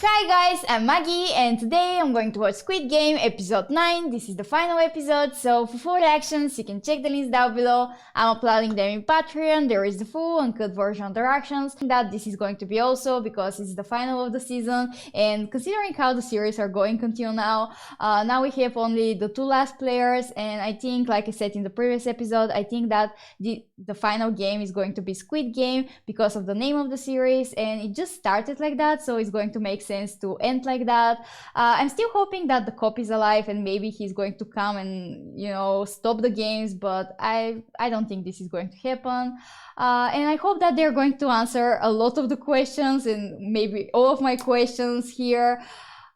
Hi guys, I'm Maggie and today I'm going to watch Squid Game episode 9. This is the final episode, so for full reactions you can check the links down below. I'm uploading them in Patreon. There is the full uncut version of the reactions that this is going to be also because it's the final of the season, and considering how the series are going until now, now we have only the two last players, and I think, like I said in the previous episode, I think that the final game is going to be Squid Game because of the name of the series, and it just started like that, so it's going to make sense to end like that. I'm still hoping that the cop is alive and maybe he's going to come and, you know, stop the games, but I don't think this is going to happen. And I hope that they're going to answer a lot of the questions and maybe all of my questions here.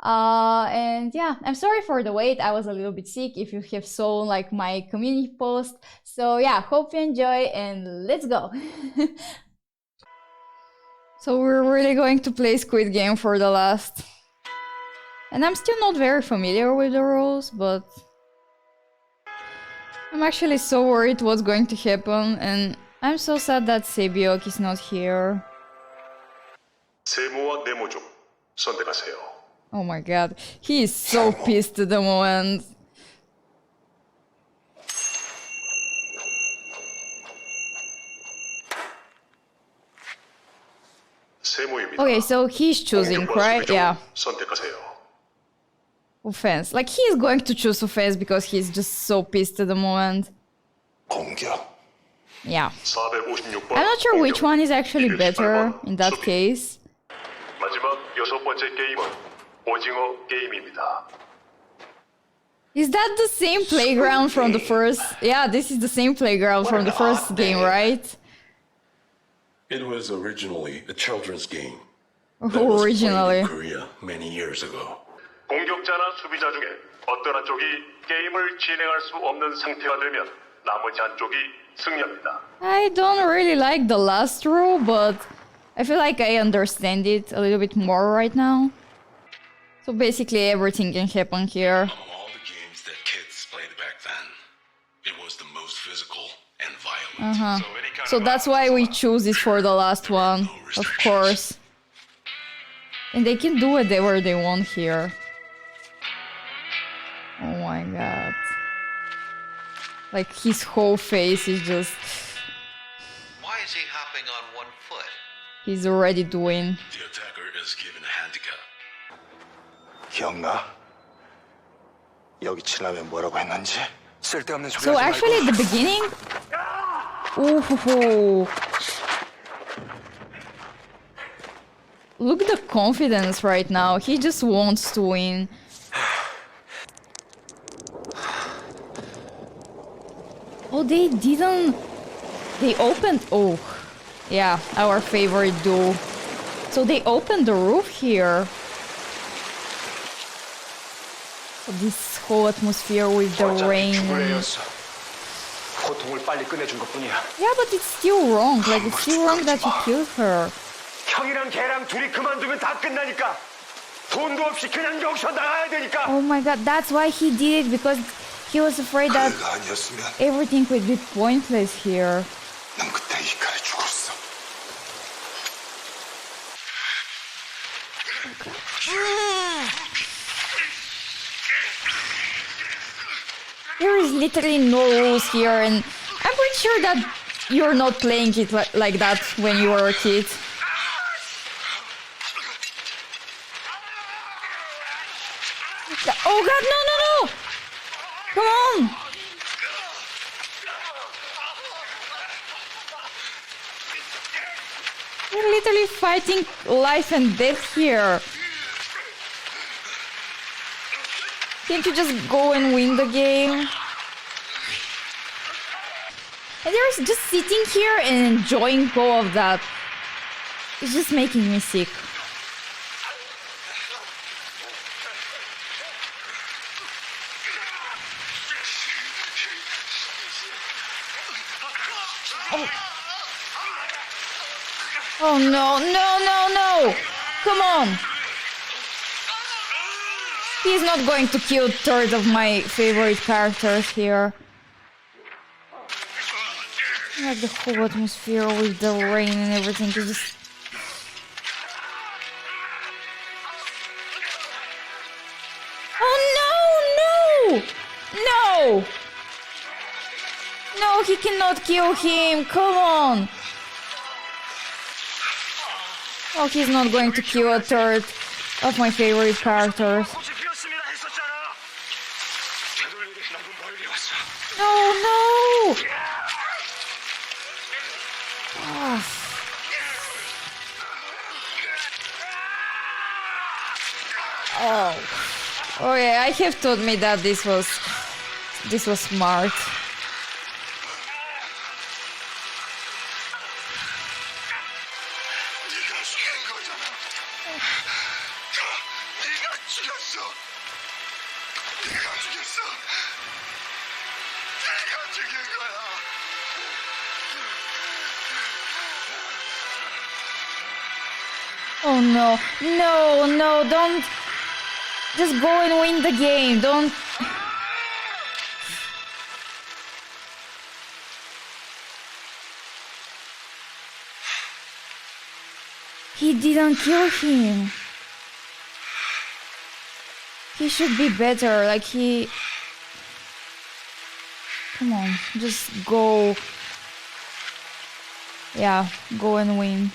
And yeah, I'm sorry for the wait. I was a little bit sick if you have saw like my community post. So yeah, hope you enjoy and let's go. So we're really going to play Squid Game for the last. And I'm still not very familiar with the rules, but I'm actually so worried what's going to happen, and I'm so sad that Sebiok is not here. Oh my god, he is so pissed at the moment. Okay, so he's choosing, right? Yeah. Offense. Like, he's going to choose offense because he's just so pissed at the moment. Yeah. I'm not sure which one is actually better in that case. Is that the same playground from the first? Yeah, this is the same playground from the first game, right? It was originally a children's game. Originally. In Korea many years ago. 공격자나 수비자 중에 어떤 한쪽이 게임을 진행할 수 없는 상태가 되면 나머지 한쪽이 승리합니다. I don't really like the last rule, but I feel like I understand it a little bit more right now. So basically everything can happen here. Among all the games that kids played back then, it was the most physical and violent. So that's why we choose it for the last one, of course. And they can do whatever they want here. Oh my god. Like, his whole face is just... Why is he hopping on one foot? He's already doing... The attacker is given a handicap. 기억나? 여기 지나면 뭐라고 했는지? 쓸데없는 소리 So 하지 actually at the beginning... Ooh. Look at the confidence right now. He just wants to win. Oh, they didn't... They opened... Oh, yeah, our favorite duel. So they opened the roof here. This whole atmosphere with the rain. 고통을 빨리 끝내준 것뿐이야. Yeah, but it's still wrong. Like, it's still wrong that you killed her. 형이랑 걔랑 둘이 그만두면 다 끝나니까. 돈도 없이 그냥 여기서 나가야 되니까. Oh my god, that's why he did it, because he was afraid that everything would be pointless here. 난 그때 이칼에 죽었어. There is literally no rules here, and I'm pretty sure that you're not playing it like that when you were a kid. Oh god, no! Come on! We're literally fighting life and death here. Can't you just go and win the game? And they're just sitting here and enjoying all of that. It's just making me sick. Oh no! Come on! He's not going to kill third of my favorite characters here. Like, the whole atmosphere with the rain and everything is just... he cannot kill him. Come on. Oh, he's not going to kill a third of my favorite characters. 꽃이 피었습니다 했었잖아. 되돌리기 나쁜 벌이 왔어. No, no. Ah. Oh. Oh yeah, I have to admit that this was smart. 네가 죽인 거잖아. 네가 죽였어. 네가 죽였어. 네가 죽인 거야. Oh no, no, no, don't. Just go and win the game, don't. He didn't kill him. He should be better, like he... Come on, just go. Yeah, go and win.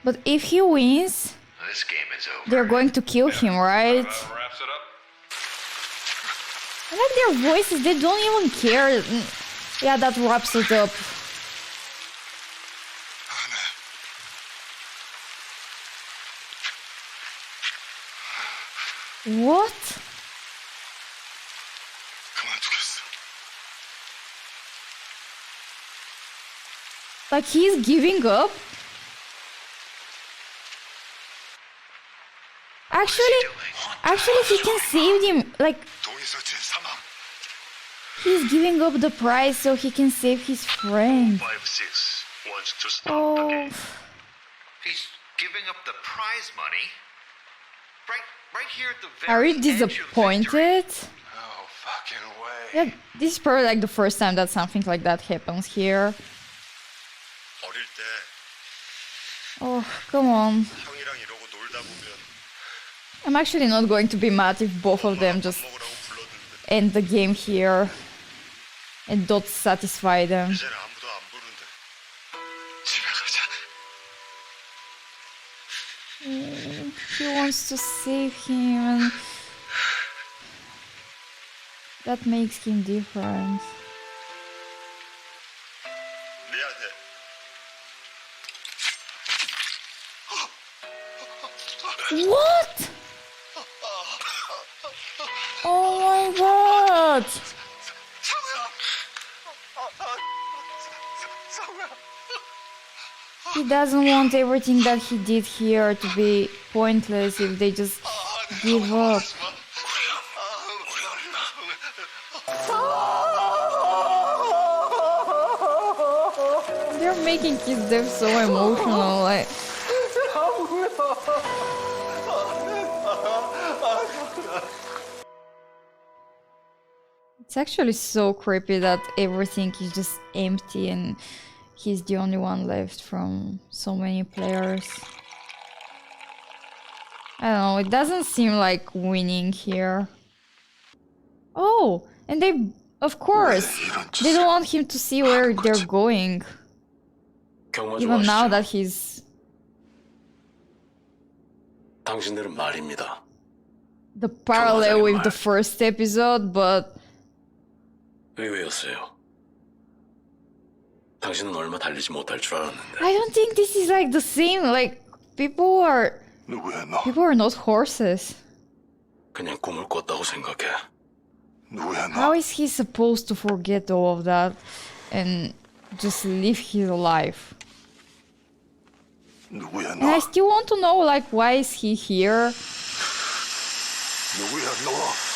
But if he wins, This game is over. they're going to kill him, right? wraps it up. I like their voices, they don't even care. Yeah, that wraps it up. What? 그만두겠어. Like he's giving up? Actually he can save him. Like 동의서 제3항. he's giving up the prize so he can save his friend. 5-6 wants to stop the Oh, game. He's giving up the prize money. Right here at the are very you edge of victory. disappointed? No fucking way. Yeah, this is probably like the first time that something like that happens here. 어릴 때 Oh, come on. 형이랑 이러고 놀다 보면 I'm actually not going to be mad if both of them just 먹으라고 불렀는데 end the game here and don't satisfy them. 이제는 아무도 안 부른대. 집에 가자. He wants to save him and that makes him different. 미안해. What? Oh my god! 상우야. 상우야. He doesn't want everything that he did here to be pointless if they just give up. They're making his death so emotional. Like, it's actually so creepy that everything is just empty and he's the only one left from so many players. I don't know, it doesn't seem like winning here. Oh, and they, of course, they don't want him to see where they're going. Even now that he's 당신들은 말입니다. the parallel with the first episode, but 의외였어요. 당신은 얼마 달리지 못할 줄 알았는데. I don't think this is like the same. Like people are 누구야 너? not horses. 그냥 꿈을 꿨다고 생각해. 누구야 너? How is he supposed to forget all of that and just live his life? 누구야 And I 너? still want to know, like, why is he here? 누구야 너?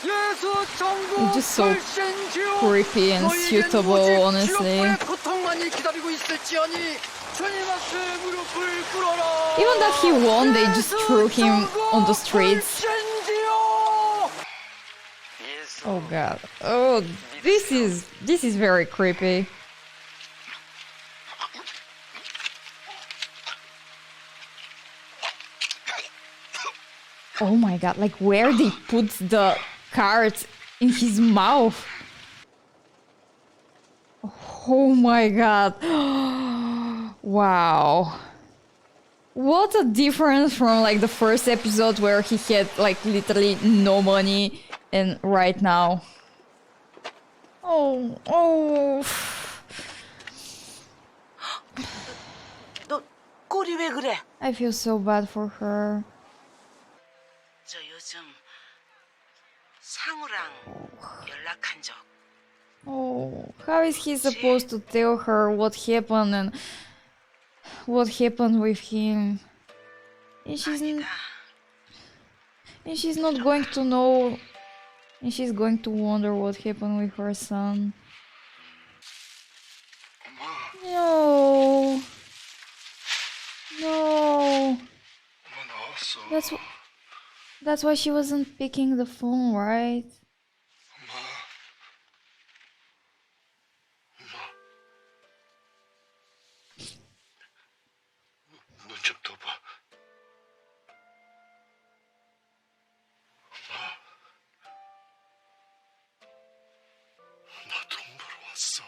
It's just so creepy and suitable, honestly. Even that he won, they just threw him on the streets. Oh god. Oh, this is very creepy. Oh my god, like where they put the cards in his mouth. Oh my god. Wow. What a difference from like the first episode where he had like literally no money and right now. Oh. 너 꼴이 왜 그래? I feel so bad for her. 저 요즘 상우랑 연락한 적 Oh, how is he supposed to tell her what happened and what happened with him? And she's not going to know. And she's going to wonder what happened with her son. No. No. That's why she wasn't picking the phone, right? 눈 좀 떠봐. 나 돈 벌어 왔어.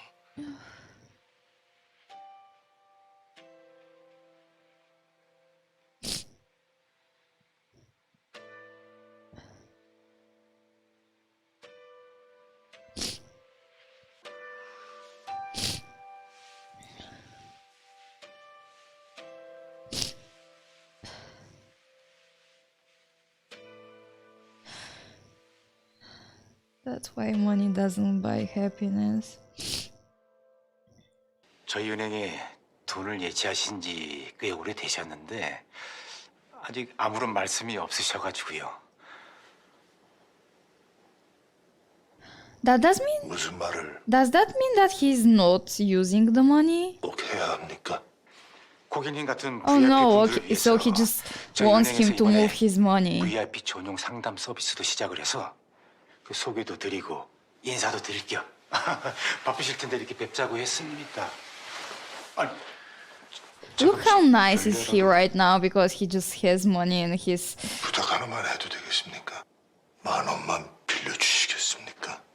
That's why money doesn't buy happiness. 저희 은행에 돈을 예치하신 지 꽤 오래 되셨는데 아직 아무런 말씀이 없으셔가지고요. 무슨 말을 Does that mean that he's not using the money? 꼭 해야 합니까? 고객님 같은 Oh VIP no, 분들을 okay, so 위해서 he just 저희 wants 은행에서 him to 이번에 move his money. VIP 전용 상담 서비스도 시작을 해서 그 소개도 드리고 인사도 드릴 겸 바쁘실 텐데 이렇게 뵙자고 했습니다. 아니, Look how nice is he right now because he just has money and he's... 부탁 하나만 해도 되겠습니까? 10,000원만 빌려주시겠습니까?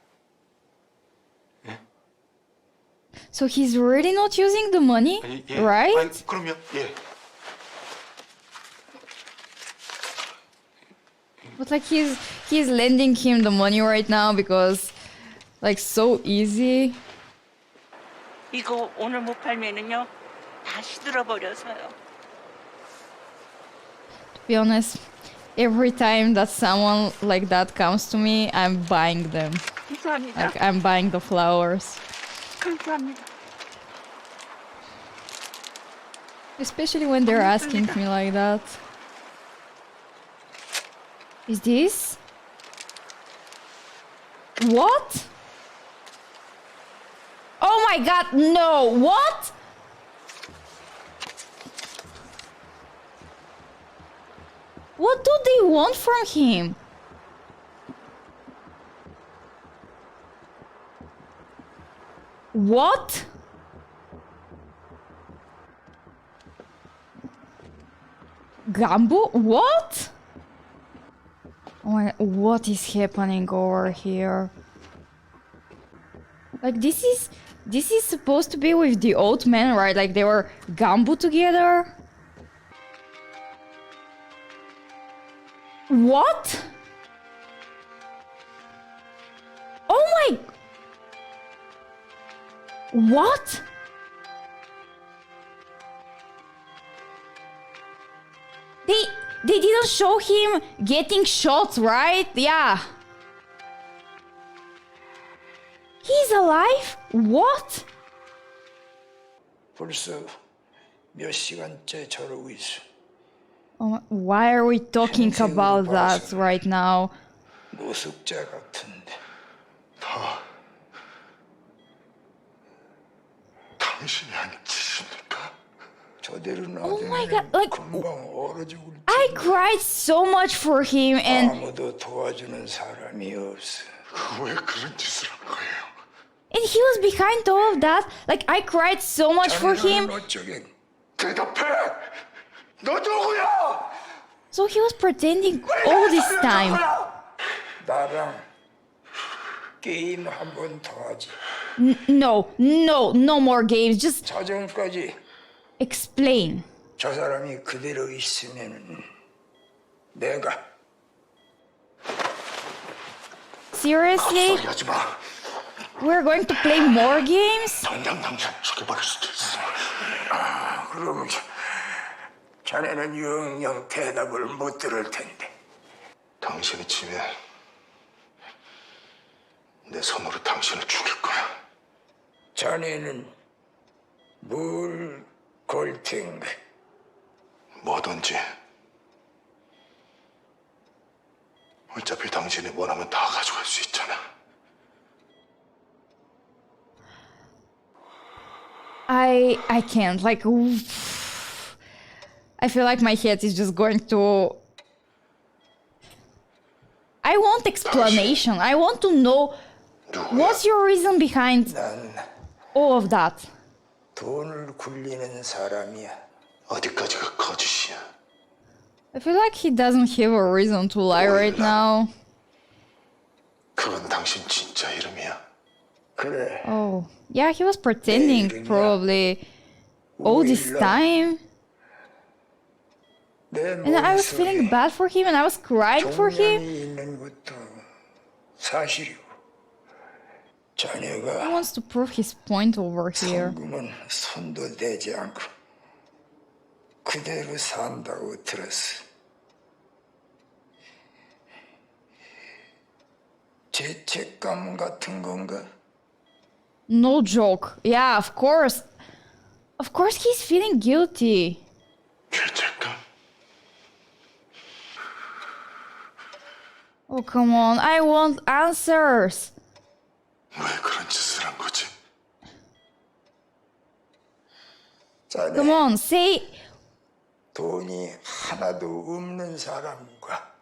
So he's really not using the money, 예. right? 아니, 그럼요. 예. But like he's lending him the money right now because like so easy. 이거 오늘 못 팔면은요 다 시들어버려서요. To be honest, every time that someone like that comes to me, I'm buying them. 감사합니다. Like I'm buying the flowers. 감사합니다. Especially when they're asking me like that. Is this? What? Oh my god, no! What? What do they want from him? What? Gambu? What? Oh my, what is happening over here? Like this is supposed to be with the old man, right? Like they were Gambu together? What? Oh my... What? They didn't show him getting shot, right? Yeah. He's alive? What? 벌써 몇 시간째 저러고 있어. Oh, why are we talking about that right now? 노숙자 같은데. 당신이 안 치십니까? 저대로 Oh my god, like 금방 얼어 죽을 I cried so much for him and 아무도 도와주는 사람이 없어. 왜 그런 짓을 한 거예요? he was behind all of that. Like I cried so much for him. 자네는 어쩌게 대답해! 너 누구야? So he was pretending all this time. 나랑 게임 한 번 더 하지. No more games. Just 자정까지 explain. 저 사람이 그대로 있으면 내가 Seriously? 하지 마. We're going to play more games? 당장 죽여버릴 수도 있어. 그러면 자네는 영영 대답을 못 들을 텐데. 당신이 치면 내 손으로 당신을 죽일 거야. 자네는 뭘 걸 텐가? 뭐든지. 어차피 당신이 원하면 다 가져갈 수 있잖아. I can't. Like, oof. I feel like my head is just going to. I want explanation. I want to know what's your reason behind 난 all of that. 돈을 굴리는 사람이야. 어디까지가 거짓이야? I feel like he doesn't have a reason to lie right now. 그건 당신 진짜 이름이야. 그래. Oh, yeah, he was pretending probably all this time. 내 And I was feeling 머릿속에 bad for him and I was crying for him. 종량이 있는 것도 사실이고 He 자네가 wants to prove his point over here. 성금은 손도 대지 않고 그대로 산다고 들었어. 죄책감 같은 건가? No joke. Yeah, of course. Of course he's feeling guilty. 죄책감? Oh, come on. I want answers. 왜 그런 짓을 한 거지? 자네 Come on, say. 돈이 하나도 없는 사람과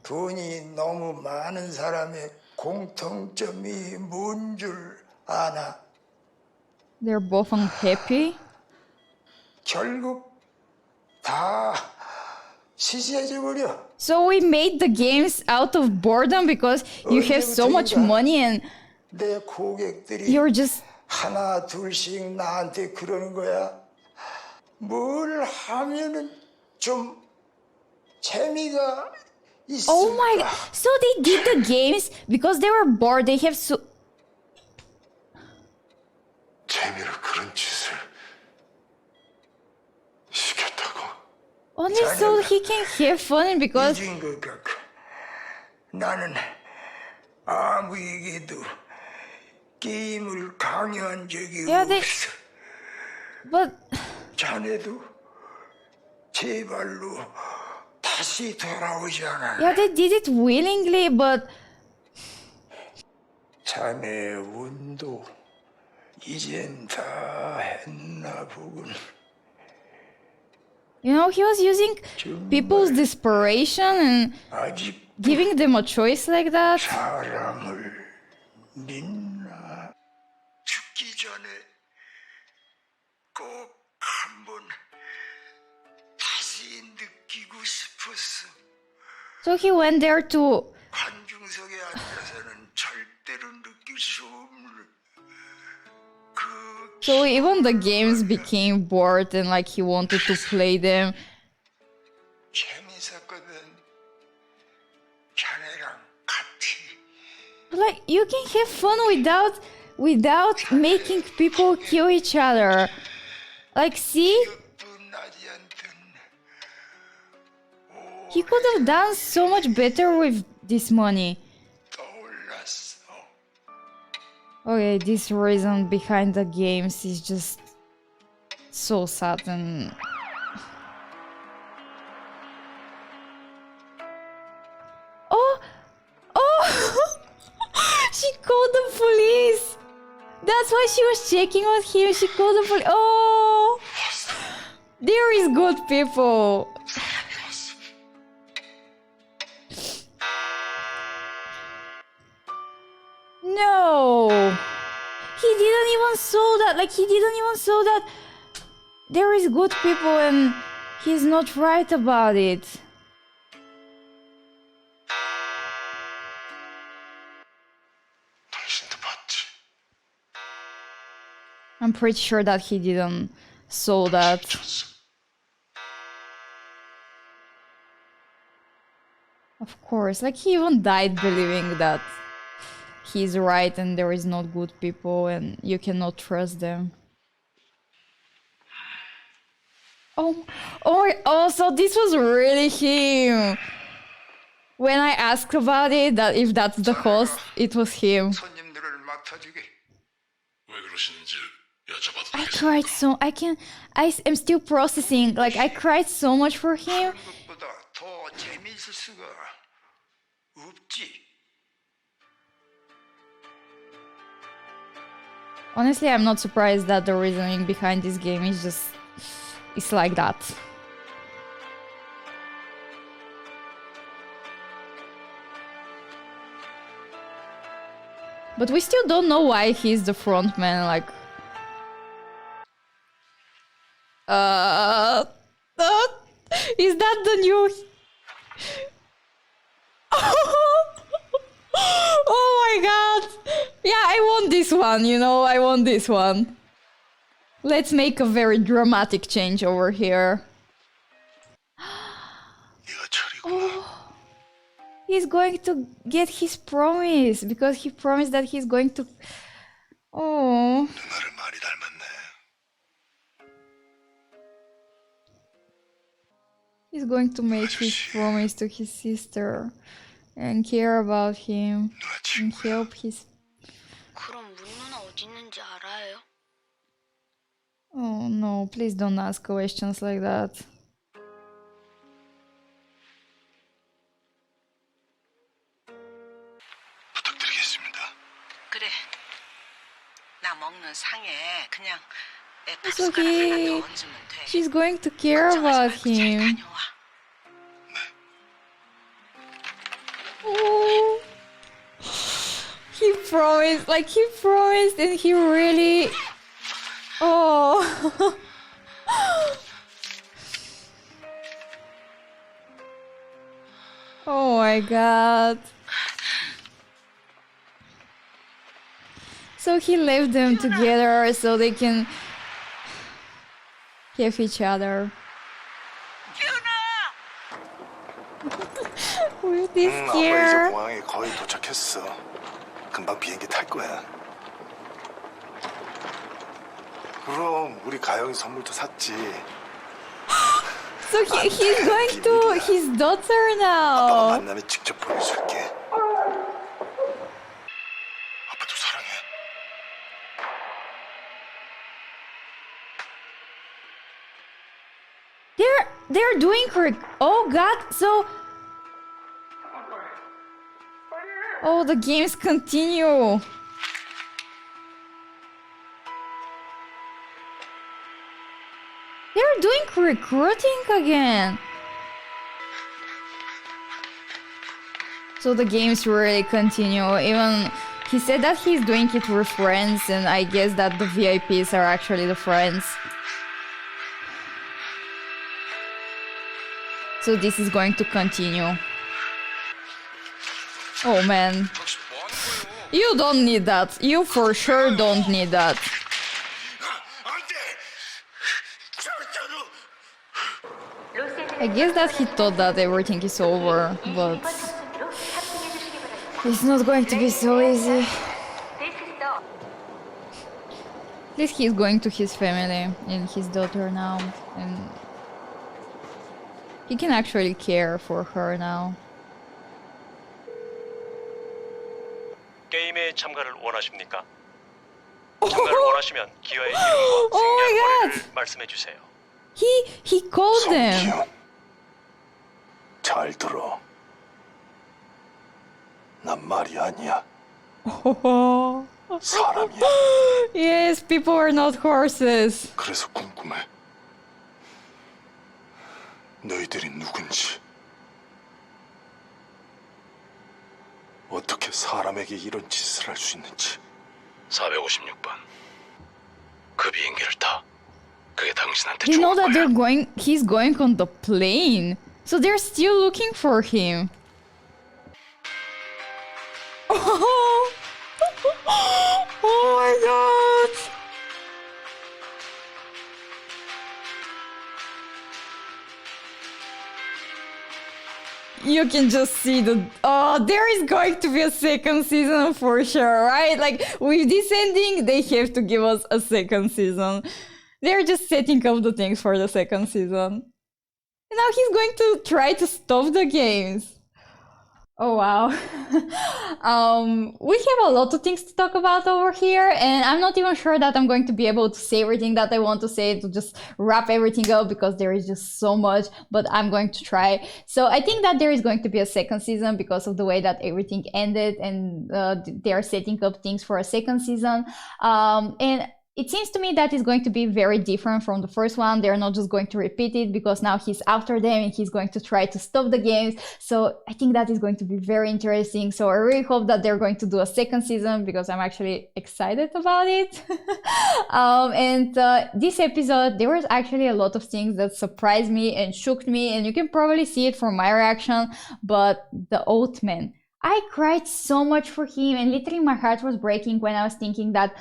돈이 너무 많은 사람의 공통점이 뭔 줄 아나? They're both unhappy. 결국 다 시시해져 버려. So we made the games out of boredom because you have so much money and 내 고객들이 you're just. 하나 둘씩 나한테 그러는 거야. 뭘 하면은 좀 재미가 있을까? Oh my god. So they did the games because they were bored. They have so. 재미로 그런 짓을 시켰다고? Only so he can have fun because. 잊은 것 같고 나는 아무에게도 게임을 강요한 적이 Yeah, they- 없어. But. 자네도 제 발로 다시 돌아오지 않아. Yeah, they did it willingly, but. 자네 운도 이젠 다 했나 보군. You know, he was using people's desperation and 아직 giving them a choice like that. 사람을 믿나? 죽기 전에 꼭 한번 다시 느끼고 싶었어. So he went there to. 관중석에 앉아서는 절대로 느낄 수 없는 그 So even the games became bored and like he wanted to play them. 재밌었거든. 자네랑 같이. Like you can have fun without making people kill each other. Like see, 분하지 않던 he could have done so much better with this money. 떠올랐어. Okay, this reason behind the games is just so sad and. Oh! She called the police! That's why she was checking on him. She called the police. Oh! There is good people. No! He didn't even saw that. Like, he didn't even saw that there is good people and He's not right about it. 당신도 봤지? I'm pretty sure that he didn't saw that. 졌어. Of course, like he even died believing that he's right and there is not good people and you cannot trust them. Oh, so this was really him. When I asked about it, that if that's the host, it was him. 손님들을 맡아주게. 왜 그러시는지 여쭤봐도 I 되겠습니까? cried so I am still processing. Like I cried so much for him. 것보다 더 재미있을 수가 없지. Honestly, I'm not surprised that the reasoning behind this game is just it's like that. But we still don't know why he's the frontman, like is that the new Oh my god! Yeah, I want this one, you know, I want this one. Let's make a very dramatic change over here. 네가 철이구나. He's going to get his promise because he promised that he's going to. Oh. 누나를 많이 닮았네. He's going to make his promise to his sister and care about him 누나 and 친구야. help his. 그럼 문 누나 어디 있는지 알아요? Oh no, please don't ask questions like that. 부탁드리겠습니다. 그래. 나 먹는 상에 그냥 내 It's 밥숟가락 하나 okay. 더 얹으면 돼. She's going to care 걱정하지 about 말고 잘 him. 다녀와. Oh. He promised and he really. Oh. Oh my god. So he left them together so they can have each other. With this 아빠 이제 gear. 공항에 거의 도착했어. 금방 비행기 탈 거야. 그럼 우리 가영이 선물도 샀지. So he's going to his daughter 아빠가 now. 만나면 직접 보여줄게. 아빠도 사랑해. They're doing her. Oh god, so. Oh, the games continue. They're doing recruiting again. So the games really continue. Even he said that he's doing it with friends, and I guess that the VIPs are actually the friends. So this is going to continue. Oh man. You don't need that. You for sure don't need that. I guess that he thought that everything is over, but it's not going to be so easy. At least he's going to his family and his daughter now, and he can actually care for her now. 게임에 참가를 원하십니까? 참가를 원하시면 기아의 이름과 Oh my 승리할 God. 거리를 말씀해 주세요. He called them. 성기현, 잘 들어. 난 말이 아니야. 사람이야. Yes, people are not horses. 그래서 궁금해. 너희들이 누군지. 어떻게 사람에게 이런 짓을 할 수 있는지. 456번. 그 비행기를 타. 그게 당신 당신한테 They know 좋을 that 거야. he's going on the plane. So they're still looking for him. Oh, oh my god. You can just see there is going to be a second season for sure, right? Like with this ending, they have to give us a second season. They're just setting up the things for the second season. And now he's going to try to stop the games. Oh wow. We have a lot of things to talk about over here, and I'm not even sure that I'm going to be able to say everything that I want to say to just wrap everything up because there is just so much, but I'm going to try. So I think that there is going to be a second season because of the way that everything ended, and they are setting up things for a second season. And it seems to me that it's going to be very different from the first one. They're not just going to repeat it because now he's after them and he's going to try to stop the games. So I think that is going to be very interesting. So I really hope that they're going to do a second season because I'm actually excited about it. This episode, there was actually a lot of things that surprised me and shocked me, and you can probably see it from my reaction, but the Oatman. I cried so much for him, and literally my heart was breaking when I was thinking that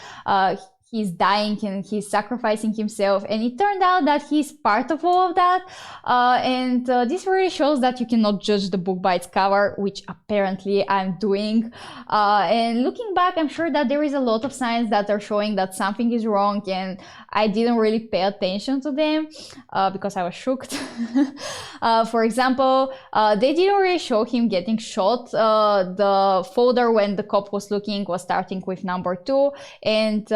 he's dying and he's sacrificing himself, and it turned out that he's part of all of that. This really shows that you cannot judge the book by its cover, which apparently I'm doing. And looking back, I'm sure that there is a lot of signs that are showing that something is wrong, and I didn't really pay attention to them because I was shocked. For example, they didn't really show him getting shot. The folder when the cop was looking was starting with number 2, and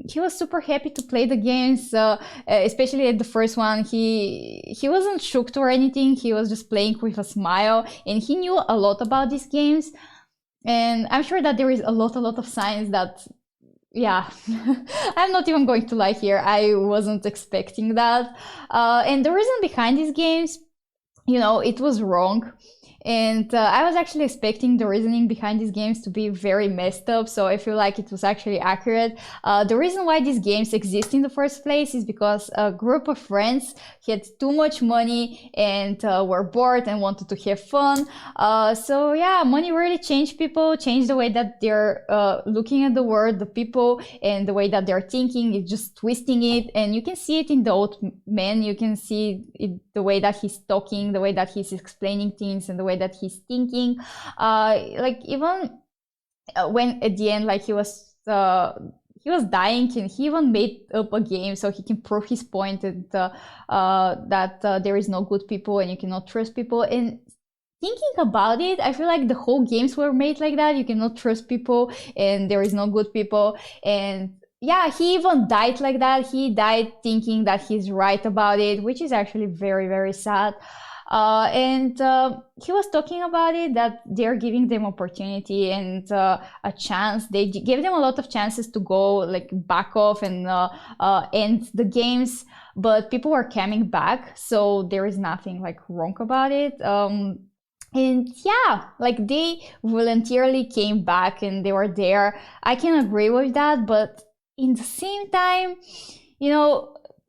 he was super happy to play the games, especially at the first one. He wasn't shocked or anything. He was just playing with a smile, and he knew a lot about these games. And I'm sure that there is a lot of signs that, yeah, I'm not even going to lie here. I wasn't expecting that. And the reason behind these games, it was wrong. And I was actually expecting the reasoning behind these games to be very messed up, so I feel like it was actually accurate. The reason why these games exist in the first place is because a group of friends had too much money and were bored and wanted to have fun. So yeah, money really changed people, changed the way that they're looking at the world, the people, and the way that they're thinking. It's just twisting it, and you can see it in the old man. You can see it, the way that he's talking, the way that he's explaining things, and the way that he's thinking. Like even when at the end, like he was dying, and he even made up a game so he can prove his point that there is no good people and you cannot trust people. And thinking about it, I feel like the whole games were made like that. You cannot trust people and there is no good people. And yeah, he even died like that. He died thinking that he's right about it, which is actually very, very sad. He was talking about it, that they're giving them opportunity and a chance. They gave them a lot of chances to go like back off and end the games, but people are coming back, so there is nothing like wrong about it. And yeah, like they voluntarily came back and they were there. I can agree with that, but in the same time,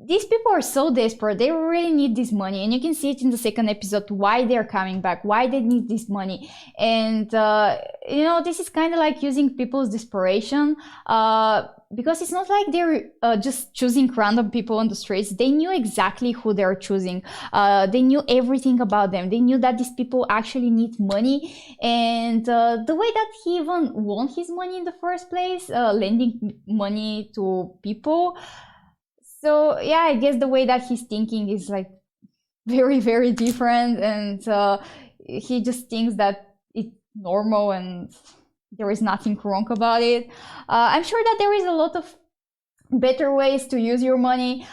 these people are so desperate. They really need this money, and you can see it in the second episode why they're coming back, why they need this money. And this is kind of like using people's desperation, because it's not like they're just choosing random people on the streets. They knew exactly who they're choosing. They knew everything about them. They knew that these people actually need money, and the way that he even won his money in the first place, lending money to people. So yeah, I guess the way that he's thinking is like very, very different, and he just thinks that it's normal and there is nothing wrong about it. I'm sure that there is a lot of better ways to use your money.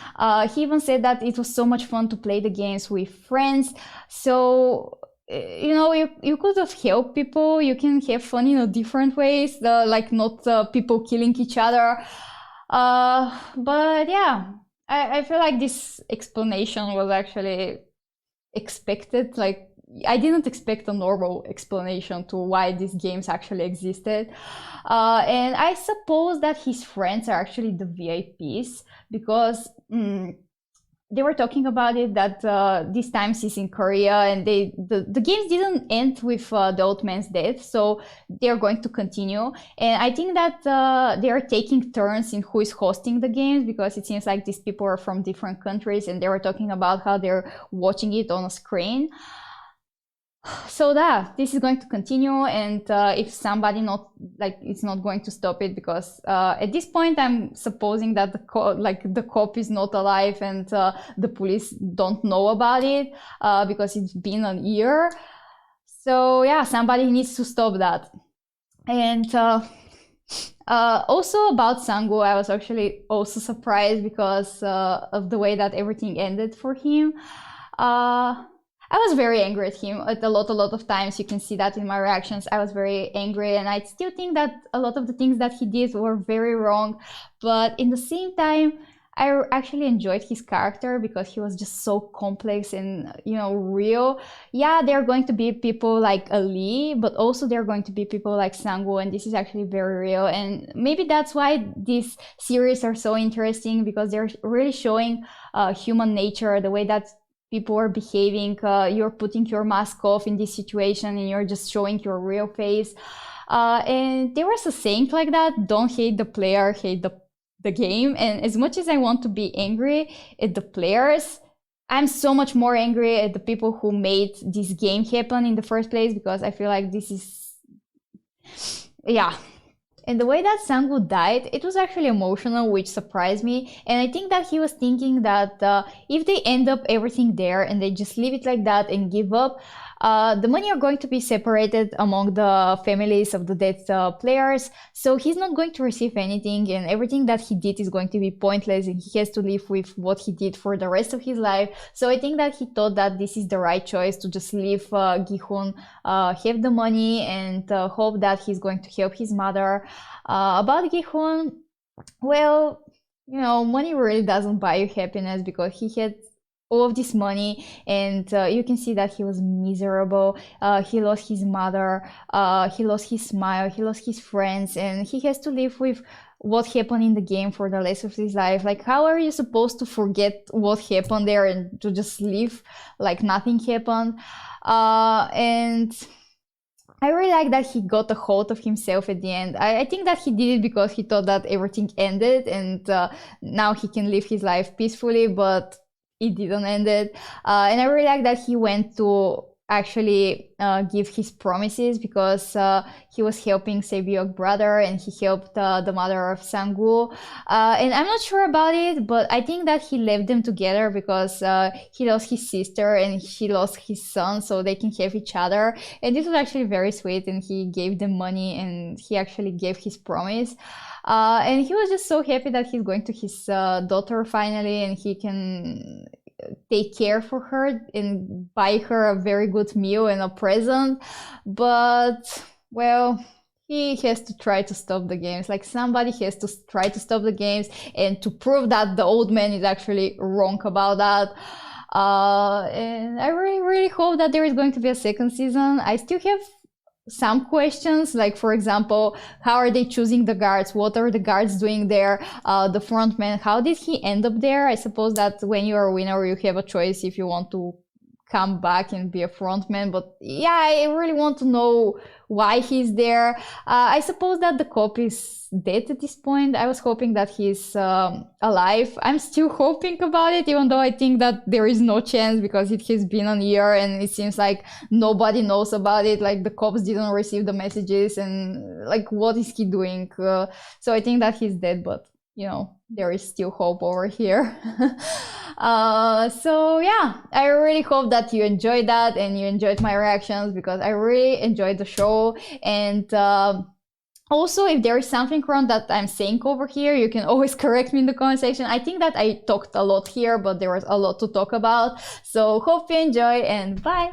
He even said that it was so much fun to play the games with friends. So you could have helped people. You can have fun in different ways, like not people killing each other. But yeah, I feel like this explanation was actually expected. Like, I didn't expect a normal explanation to why these games actually existed. And I suppose that his friends are actually the VIPs, because they were talking about it that this time she's in Korea, and the games didn't end with the old man's death, so they're going to continue. And I think that they are taking turns in who is hosting the games, because it seems like these people are from different countries, and they were talking about how they're watching it on a screen. So this is going to continue, and if somebody it's not going to stop it, because at this point I'm supposing that the cop is not alive, and the police don't know about it because it's been a year. So yeah, somebody needs to stop that. And also about Sang-woo, I was actually also surprised because of the way that everything ended for him. I was very angry at him at a lot of times. You can see that in my reactions. I was very angry, and I still think that a lot of the things that he did were very wrong. But in the same time, I actually enjoyed his character because he was just so complex and, real. Yeah, there are going to be people like Ali, but also there are going to be people like Sang-woo, and this is actually very real. And maybe that's why these series are so interesting, because they're really showing human nature, the way that people are behaving. You're putting your mask off in this situation, and you're just showing your real face. And there was a saying like that: don't hate the player, hate the game. And as much as I want to be angry at the players, I'm so much more angry at the people who made this game happen in the first place, because I feel like this is, yeah. And the way that Sang-woo died, it was actually emotional, which surprised me. And I think that he was thinking that if they end up everything there and they just leave it like that and give up, the money are going to be separated among the families of the dead players. So he's not going to receive anything, and everything that he did is going to be pointless, and he has to live with what he did for the rest of his life. So I think that he thought that this is the right choice, to just leave Gi-hun have the money, and hope that he's going to help his mother. About Gi-hun, well, money really doesn't buy you happiness, because he had all of this money, and you can see that he was miserable. He lost his mother, he lost his smile, he lost his friends, and he has to live with what happened in the game for the rest of his life. Like, how are you supposed to forget what happened there and to just live like nothing happened? And I really like that he got a hold of himself at the end. I think that he did it because he thought that everything ended, and now he can live his life peacefully, but it didn't end it. And I really like that he went to actually give his promises, because he was helping Sebyok's brother, and he helped the mother of Sang-woo. And I'm not sure about it, but I think that he left them together because he lost his sister and she lost his son, so they can have each other. And this was actually very sweet, and he gave them money, and he actually gave his promise. And he was just so happy that he's going to his daughter finally, and he can take care for her and buy her a very good meal and a present. But, well, he has to try to stop the games. Like, somebody has to try to stop the games and to prove that the old man is actually wrong about that. And I really, really hope that there is going to be a second season. I still have some questions, like, for example, how are they choosing the guards? What are the guards doing there? The front man, how did he end up there? I suppose that when you're a winner, you have a choice if you want to come back and be a frontman. But yeah, I really want to know why he's there. I suppose that the cop is dead at this point. I was hoping that he's alive. I'm still hoping about it, even though I think that there is no chance, because it has been a year and it seems like nobody knows about it. Like, the cops didn't receive the messages, and like, what is he doing? So I think that he's dead, but there is still hope over here. So yeah, I really hope that you enjoyed that and you enjoyed my reactions, because I really enjoyed the show. And also, if there is something wrong that I'm saying over here, you can always correct me in the comment section. I think that I talked a lot here, but there was a lot to talk about. So hope you enjoy, and bye!